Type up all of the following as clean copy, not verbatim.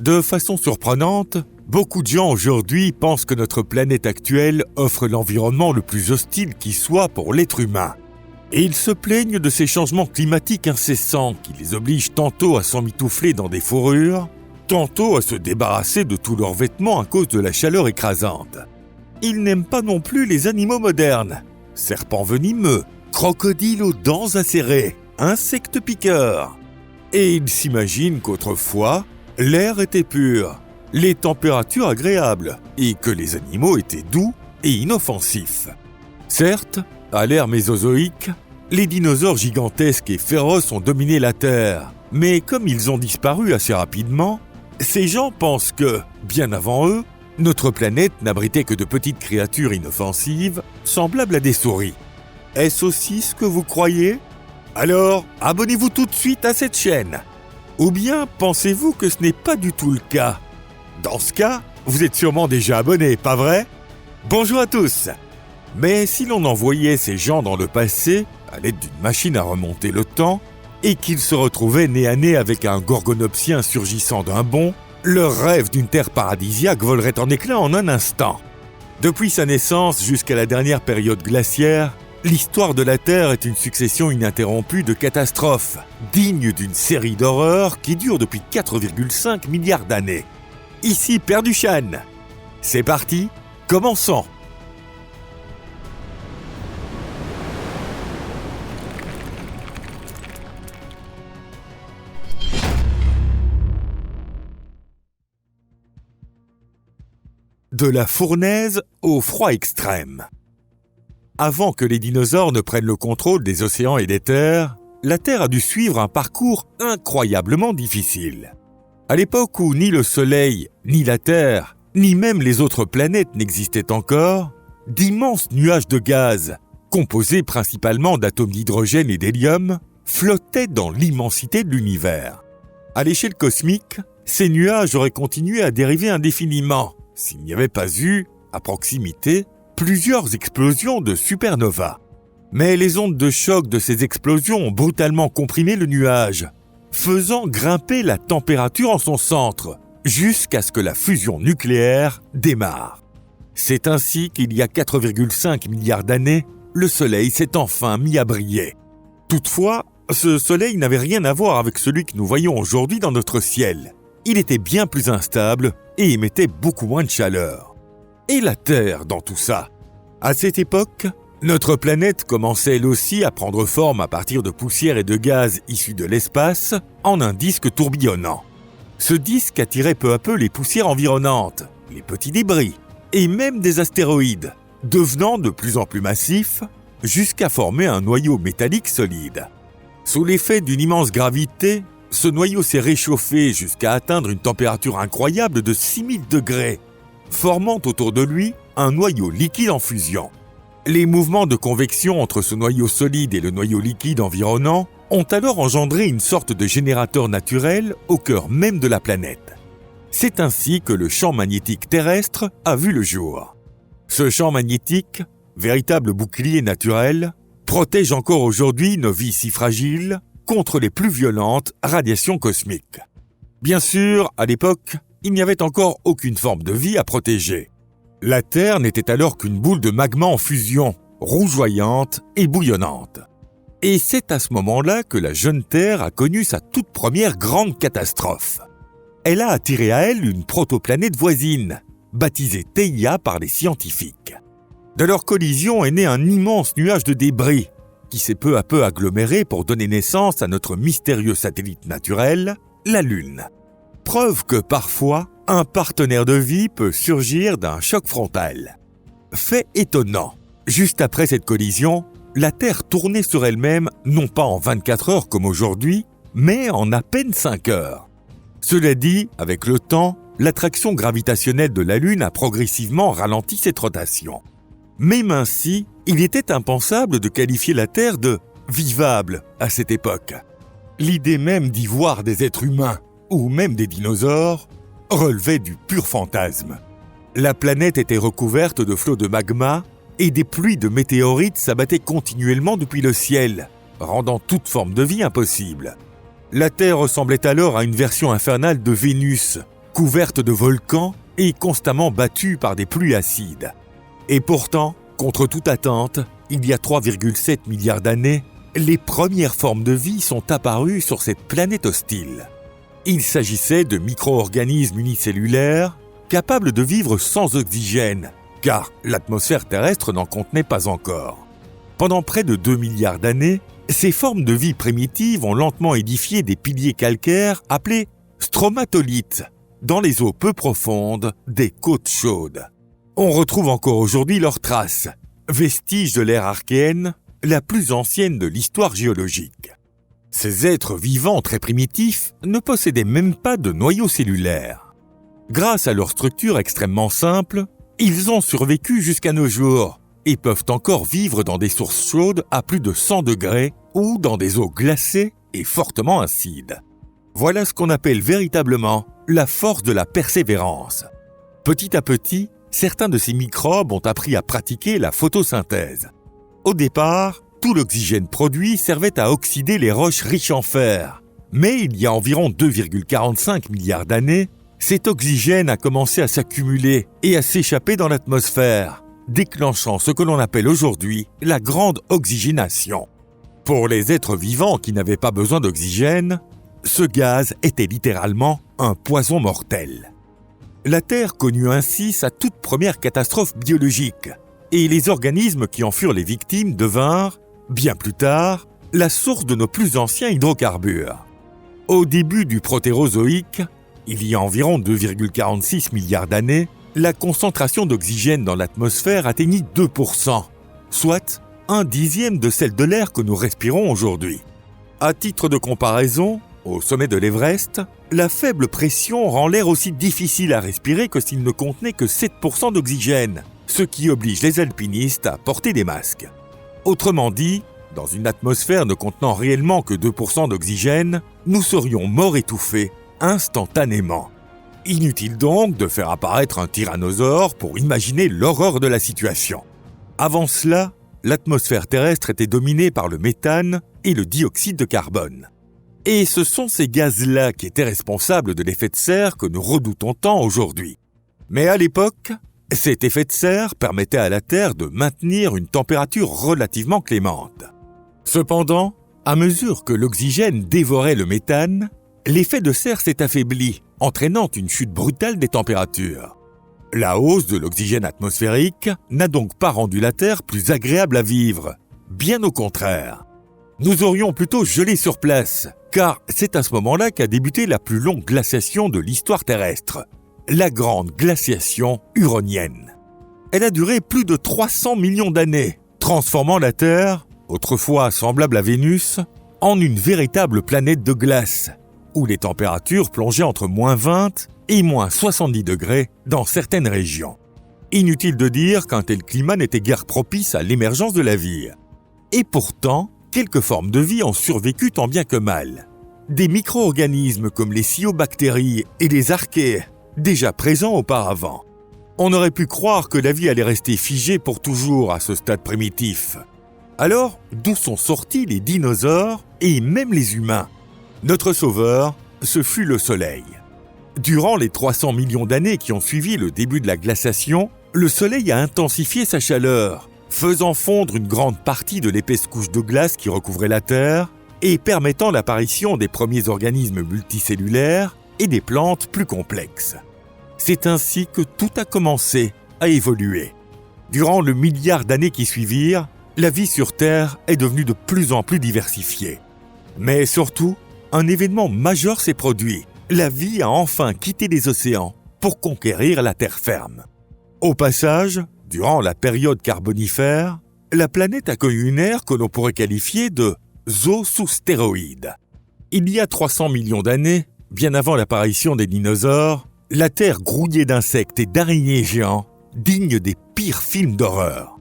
De façon surprenante, beaucoup de gens aujourd'hui pensent que notre planète actuelle offre l'environnement le plus hostile qui soit pour l'être humain. Et ils se plaignent de ces changements climatiques incessants qui les obligent tantôt à s'emmitoufler dans des fourrures, tantôt à se débarrasser de tous leurs vêtements à cause de la chaleur écrasante. Ils n'aiment pas non plus les animaux modernes, serpents venimeux, crocodiles aux dents acérées, insectes piqueurs. Et ils s'imaginent qu'autrefois, l'air était pur, les températures agréables et que les animaux étaient doux et inoffensifs. Certes, à l'ère mésozoïque, les dinosaures gigantesques et féroces ont dominé la Terre, mais comme ils ont disparu assez rapidement, ces gens pensent que, bien avant eux, notre planète n'abritait que de petites créatures inoffensives, semblables à des souris. Est-ce aussi ce que vous croyez ? Alors, abonnez-vous tout de suite à cette chaîne. Ou bien pensez-vous que ce n'est pas du tout le cas ? Dans ce cas, vous êtes sûrement déjà abonné, pas vrai ? Bonjour à tous ! Mais si l'on envoyait ces gens dans le passé, à l'aide d'une machine à remonter le temps, et qu'ils se retrouvaient nez à nez avec un gorgonopsien surgissant d'un bond, leur rêve d'une terre paradisiaque volerait en éclats en un instant. Depuis sa naissance jusqu'à la dernière période glaciaire, l'histoire de la Terre est une succession ininterrompue de catastrophes, dignes d'une série d'horreurs qui dure depuis 4,5 milliards d'années. Ici Père Duchesne. C'est parti, commençons. De la fournaise au froid extrême. Avant que les dinosaures ne prennent le contrôle des océans et des terres, la Terre a dû suivre un parcours incroyablement difficile. À l'époque où ni le Soleil, ni la Terre, ni même les autres planètes n'existaient encore, d'immenses nuages de gaz, composés principalement d'atomes d'hydrogène et d'hélium, flottaient dans l'immensité de l'univers. À l'échelle cosmique, ces nuages auraient continué à dériver indéfiniment, s'il n'y avait pas eu, à proximité, plusieurs explosions de supernovas. Mais les ondes de choc de ces explosions ont brutalement comprimé le nuage, faisant grimper la température en son centre, jusqu'à ce que la fusion nucléaire démarre. C'est ainsi qu'il y a 4,5 milliards d'années, le Soleil s'est enfin mis à briller. Toutefois, ce Soleil n'avait rien à voir avec celui que nous voyons aujourd'hui dans notre ciel. Il était bien plus instable et émettait beaucoup moins de chaleur. Et la Terre dans tout ça ? À cette époque, notre planète commençait elle aussi à prendre forme à partir de poussière et de gaz issus de l'espace en un disque tourbillonnant. Ce disque attirait peu à peu les poussières environnantes, les petits débris et même des astéroïdes, devenant de plus en plus massifs jusqu'à former un noyau métallique solide. Sous l'effet d'une immense gravité, ce noyau s'est réchauffé jusqu'à atteindre une température incroyable de 6000 degrés, formant autour de lui un noyau liquide en fusion. Les mouvements de convection entre ce noyau solide et le noyau liquide environnant ont alors engendré une sorte de générateur naturel au cœur même de la planète. C'est ainsi que le champ magnétique terrestre a vu le jour. Ce champ magnétique, véritable bouclier naturel, protège encore aujourd'hui nos vies si fragiles contre les plus violentes radiations cosmiques. Bien sûr, à l'époque, il n'y avait encore aucune forme de vie à protéger. La Terre n'était alors qu'une boule de magma en fusion, rougeoyante et bouillonnante. Et c'est à ce moment-là que la jeune Terre a connu sa toute première grande catastrophe. Elle a attiré à elle une protoplanète voisine, baptisée Theia par les scientifiques. De leur collision est né un immense nuage de débris, qui s'est peu à peu aggloméré pour donner naissance à notre mystérieux satellite naturel, la Lune. Preuve que parfois, un partenaire de vie peut surgir d'un choc frontal. Fait étonnant, juste après cette collision, la Terre tournait sur elle-même non pas en 24 heures comme aujourd'hui, mais en à peine 5 heures. Cela dit, avec le temps, l'attraction gravitationnelle de la Lune a progressivement ralenti cette rotation. Même ainsi, il était impensable de qualifier la Terre de « vivable » à cette époque. L'idée même d'y voir des êtres humains, ou même des dinosaures, relevait du pur fantasme. La planète était recouverte de flots de magma et des pluies de météorites s'abattaient continuellement depuis le ciel, rendant toute forme de vie impossible. La Terre ressemblait alors à une version infernale de Vénus, couverte de volcans et constamment battue par des pluies acides. Et pourtant, contre toute attente, il y a 3,7 milliards d'années, les premières formes de vie sont apparues sur cette planète hostile. Il s'agissait de micro-organismes unicellulaires capables de vivre sans oxygène, car l'atmosphère terrestre n'en contenait pas encore. Pendant près de 2 milliards d'années, ces formes de vie primitives ont lentement édifié des piliers calcaires appelés stromatolithes, dans les eaux peu profondes des côtes chaudes. On retrouve encore aujourd'hui leurs traces, vestiges de l'ère archéenne, la plus ancienne de l'histoire géologique. Ces êtres vivants très primitifs ne possédaient même pas de noyau cellulaire. Grâce à leur structure extrêmement simple, ils ont survécu jusqu'à nos jours et peuvent encore vivre dans des sources chaudes à plus de 100 degrés ou dans des eaux glacées et fortement acides. Voilà ce qu'on appelle véritablement la force de la persévérance. Petit à petit, certains de ces microbes ont appris à pratiquer la photosynthèse. Au départ, tout l'oxygène produit servait à oxyder les roches riches en fer. Mais il y a environ 2,45 milliards d'années, cet oxygène a commencé à s'accumuler et à s'échapper dans l'atmosphère, déclenchant ce que l'on appelle aujourd'hui la grande oxygénation. Pour les êtres vivants qui n'avaient pas besoin d'oxygène, ce gaz était littéralement un poison mortel. La Terre connut ainsi sa toute première catastrophe biologique, et les organismes qui en furent les victimes devinrent, bien plus tard, la source de nos plus anciens hydrocarbures. Au début du Protérozoïque, il y a environ 2,46 milliards d'années, la concentration d'oxygène dans l'atmosphère atteignit 2%, soit 1/10 de celle de l'air que nous respirons aujourd'hui. À titre de comparaison, au sommet de l'Everest, la faible pression rend l'air aussi difficile à respirer que s'il ne contenait que 7% d'oxygène, ce qui oblige les alpinistes à porter des masques. Autrement dit, dans une atmosphère ne contenant réellement que 2% d'oxygène, nous serions morts étouffés instantanément. Inutile donc de faire apparaître un tyrannosaure pour imaginer l'horreur de la situation. Avant cela, l'atmosphère terrestre était dominée par le méthane et le dioxyde de carbone. Et ce sont ces gaz-là qui étaient responsables de l'effet de serre que nous redoutons tant aujourd'hui. Mais à l'époque, cet effet de serre permettait à la Terre de maintenir une température relativement clémente. Cependant, à mesure que l'oxygène dévorait le méthane, l'effet de serre s'est affaibli, entraînant une chute brutale des températures. La hausse de l'oxygène atmosphérique n'a donc pas rendu la Terre plus agréable à vivre, bien au contraire. Nous aurions plutôt gelé sur place, car c'est à ce moment-là qu'a débuté la plus longue glaciation de l'histoire terrestre, la grande glaciation huronienne. Elle a duré plus de 300 millions d'années, transformant la Terre, autrefois semblable à Vénus, en une véritable planète de glace, où les températures plongeaient entre -20 et -70 degrés dans certaines régions. Inutile de dire qu'un tel climat n'était guère propice à l'émergence de la vie. Et pourtant, quelques formes de vie ont survécu tant bien que mal. Des micro-organismes comme les cyanobactéries et les archées, déjà présents auparavant. On aurait pu croire que la vie allait rester figée pour toujours à ce stade primitif. Alors, d'où sont sortis les dinosaures et même les humains ? Notre sauveur, ce fut le Soleil. Durant les 300 millions d'années qui ont suivi le début de la glaciation, le Soleil a intensifié sa chaleur, faisant fondre une grande partie de l'épaisse couche de glace qui recouvrait la Terre et permettant l'apparition des premiers organismes multicellulaires et des plantes plus complexes. C'est ainsi que tout a commencé à évoluer. Durant le milliard d'années qui suivirent, la vie sur Terre est devenue de plus en plus diversifiée. Mais surtout, un événement majeur s'est produit. La vie a enfin quitté les océans pour conquérir la terre ferme. Au passage, durant la période carbonifère, la planète a connu une ère que l'on pourrait qualifier de zoo sous stéroïdes. Il y a 300 millions d'années, bien avant l'apparition des dinosaures, la Terre grouillait d'insectes et d'araignées géants, dignes des pires films d'horreur.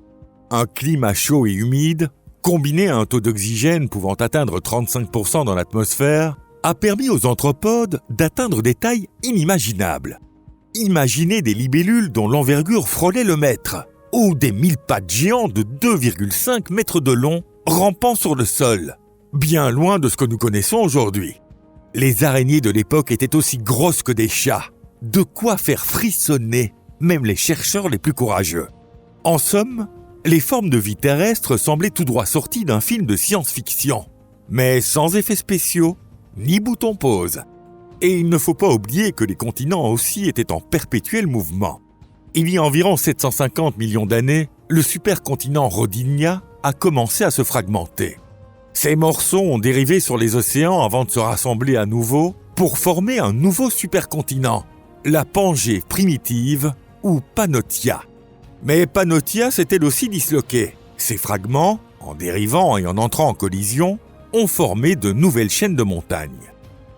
Un climat chaud et humide, combiné à un taux d'oxygène pouvant atteindre 35% dans l'atmosphère, a permis aux anthropodes d'atteindre des tailles inimaginables. Imaginez des libellules dont l'envergure frôlait le mètre, ou des 1000 pattes géants de 2,5 mètres de long rampant sur le sol, bien loin de ce que nous connaissons aujourd'hui. Les araignées de l'époque étaient aussi grosses que des chats, De quoi faire frissonner même les chercheurs les plus courageux. En somme, les formes de vie terrestres semblaient tout droit sorties d'un film de science-fiction, mais sans effets spéciaux ni bouton pause. Et il ne faut pas oublier que les continents aussi étaient en perpétuel mouvement. Il y a environ 750 millions d'années, le supercontinent Rodinia a commencé à se fragmenter. Ces morceaux ont dérivé sur les océans avant de se rassembler à nouveau pour former un nouveau supercontinent, la Pangée primitive ou Pannotia. Mais Pannotia s'est elle aussi disloquée. Ces fragments, en dérivant et en entrant en collision, ont formé de nouvelles chaînes de montagnes.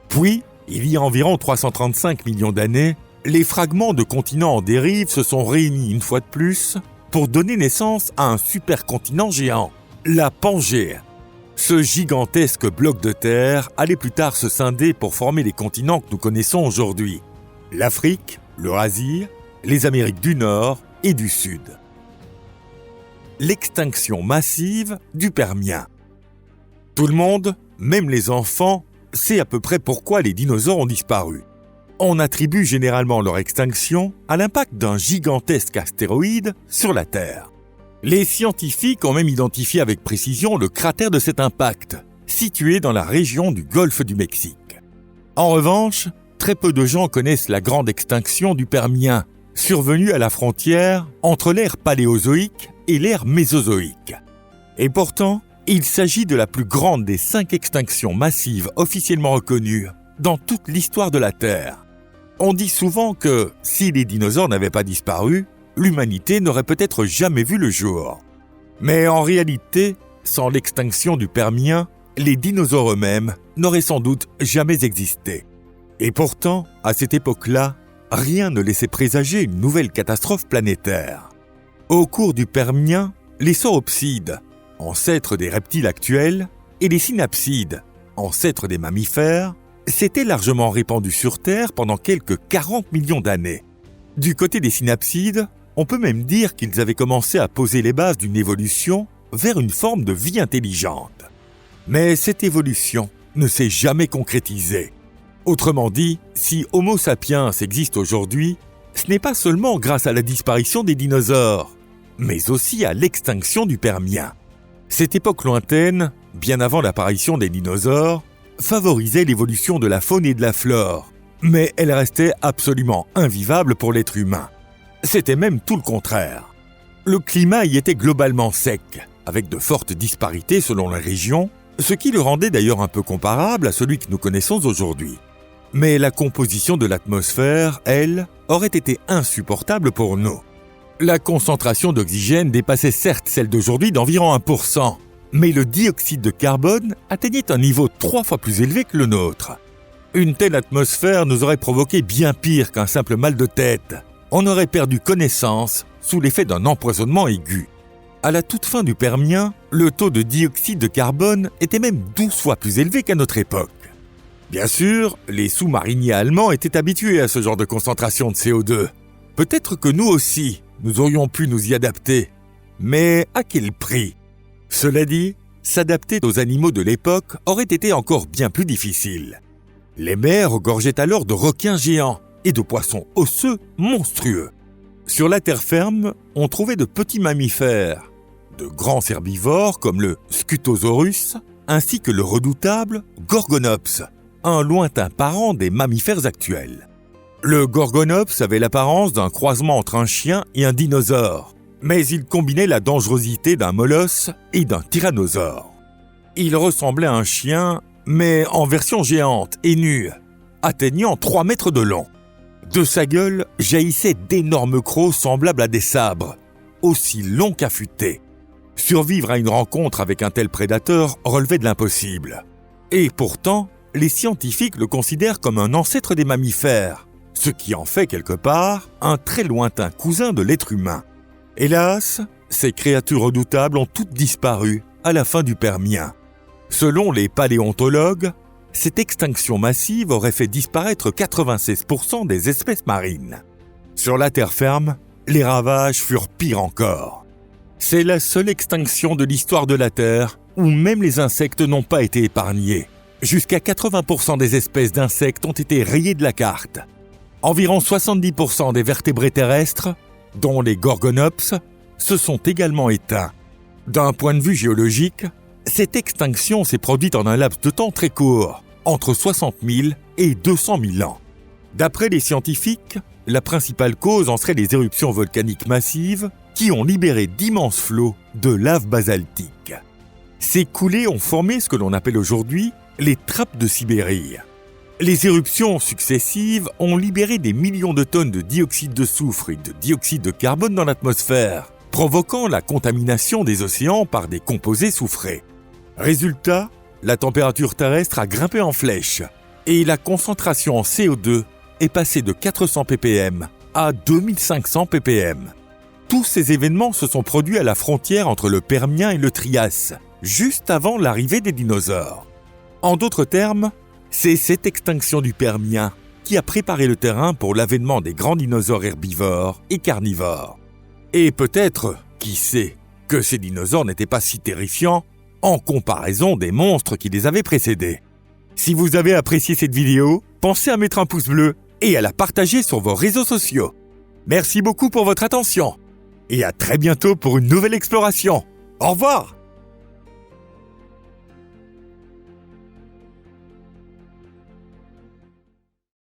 Puis, il y a environ 335 millions d'années, les fragments de continents en dérive se sont réunis une fois de plus pour donner naissance à un supercontinent géant, la Pangée. Ce gigantesque bloc de terre allait plus tard se scinder pour former les continents que nous connaissons aujourd'hui. L'Afrique, l'Eurasie, les Amériques du Nord et du Sud. L'extinction massive du Permien. Tout le monde, même les enfants, sait à peu près pourquoi les dinosaures ont disparu. On attribue généralement leur extinction à l'impact d'un gigantesque astéroïde sur la Terre. Les scientifiques ont même identifié avec précision le cratère de cet impact, situé dans la région du golfe du Mexique. En revanche, très peu de gens connaissent la grande extinction du Permien, survenue à la frontière entre l'ère paléozoïque et l'ère mésozoïque. Et pourtant, il s'agit de la plus grande des 5 extinctions massives officiellement reconnues dans toute l'histoire de la Terre. On dit souvent que, si les dinosaures n'avaient pas disparu, l'humanité n'aurait peut-être jamais vu le jour. Mais en réalité, sans l'extinction du Permien, les dinosaures eux-mêmes n'auraient sans doute jamais existé. Et pourtant, à cette époque-là, rien ne laissait présager une nouvelle catastrophe planétaire. Au cours du Permien, les sauropsides, ancêtres des reptiles actuels, et les synapsides, ancêtres des mammifères, s'étaient largement répandus sur Terre pendant quelques 40 millions d'années. Du côté des synapsides, on peut même dire qu'ils avaient commencé à poser les bases d'une évolution vers une forme de vie intelligente. Mais cette évolution ne s'est jamais concrétisée. Autrement dit, si Homo sapiens existe aujourd'hui, ce n'est pas seulement grâce à la disparition des dinosaures, mais aussi à l'extinction du Permien. Cette époque lointaine, bien avant l'apparition des dinosaures, favorisait l'évolution de la faune et de la flore, mais elle restait absolument invivable pour l'être humain. C'était même tout le contraire. Le climat y était globalement sec, avec de fortes disparités selon les régions, ce qui le rendait d'ailleurs un peu comparable à celui que nous connaissons aujourd'hui. Mais la composition de l'atmosphère, elle, aurait été insupportable pour nous. La concentration d'oxygène dépassait certes celle d'aujourd'hui d'environ 1%, mais le dioxyde de carbone atteignait un niveau 3 fois plus élevé que le nôtre. Une telle atmosphère nous aurait provoqué bien pire qu'un simple mal de tête. On aurait perdu connaissance sous l'effet d'un empoisonnement aigu. À la toute fin du Permien, le taux de dioxyde de carbone était même 12 fois plus élevé qu'à notre époque. Bien sûr, les sous-mariniers allemands étaient habitués à ce genre de concentration de CO2. Peut-être que nous aussi, nous aurions pu nous y adapter. Mais à quel prix ? Cela dit, s'adapter aux animaux de l'époque aurait été encore bien plus difficile. Les mers regorgeaient alors de requins géants et de poissons osseux monstrueux. Sur la terre ferme, on trouvait de petits mammifères, de grands herbivores comme le Scutosaurus, ainsi que le redoutable Gorgonops, un lointain parent des mammifères actuels. Le Gorgonops avait l'apparence d'un croisement entre un chien et un dinosaure, mais il combinait la dangerosité d'un molosse et d'un tyrannosaure. Il ressemblait à un chien, mais en version géante et nue, atteignant 3 mètres de long. De sa gueule jaillissaient d'énormes crocs semblables à des sabres, aussi longs qu'affûtés. Survivre à une rencontre avec un tel prédateur relevait de l'impossible. Et pourtant, les scientifiques le considèrent comme un ancêtre des mammifères, ce qui en fait quelque part un très lointain cousin de l'être humain. Hélas, ces créatures redoutables ont toutes disparu à la fin du Permien. Selon les paléontologues, cette extinction massive aurait fait disparaître 96% des espèces marines. Sur la terre ferme, les ravages furent pires encore. C'est la seule extinction de l'histoire de la Terre où même les insectes n'ont pas été épargnés. Jusqu'à 80% des espèces d'insectes ont été rayées de la carte. Environ 70% des vertébrés terrestres, dont les gorgonops, se sont également éteints. D'un point de vue géologique, cette extinction s'est produite en un laps de temps très court, entre 60 000 et 200 000 ans. D'après les scientifiques, la principale cause en serait les éruptions volcaniques massives qui ont libéré d'immenses flots de lave basaltique. Ces coulées ont formé ce que l'on appelle aujourd'hui les trappes de Sibérie. Les éruptions successives ont libéré des millions de tonnes de dioxyde de soufre et de dioxyde de carbone dans l'atmosphère, provoquant la contamination des océans par des composés soufrés. Résultat, la température terrestre a grimpé en flèche et la concentration en CO2 est passée de 400 ppm à 2500 ppm. Tous ces événements se sont produits à la frontière entre le Permien et le Trias, juste avant l'arrivée des dinosaures. En d'autres termes, c'est cette extinction du Permien qui a préparé le terrain pour l'avènement des grands dinosaures herbivores et carnivores. Et peut-être, qui sait, que ces dinosaures n'étaient pas si terrifiants en comparaison des monstres qui les avaient précédés. Si vous avez apprécié cette vidéo, pensez à mettre un pouce bleu et à la partager sur vos réseaux sociaux. Merci beaucoup pour votre attention et à très bientôt pour une nouvelle exploration. Au revoir!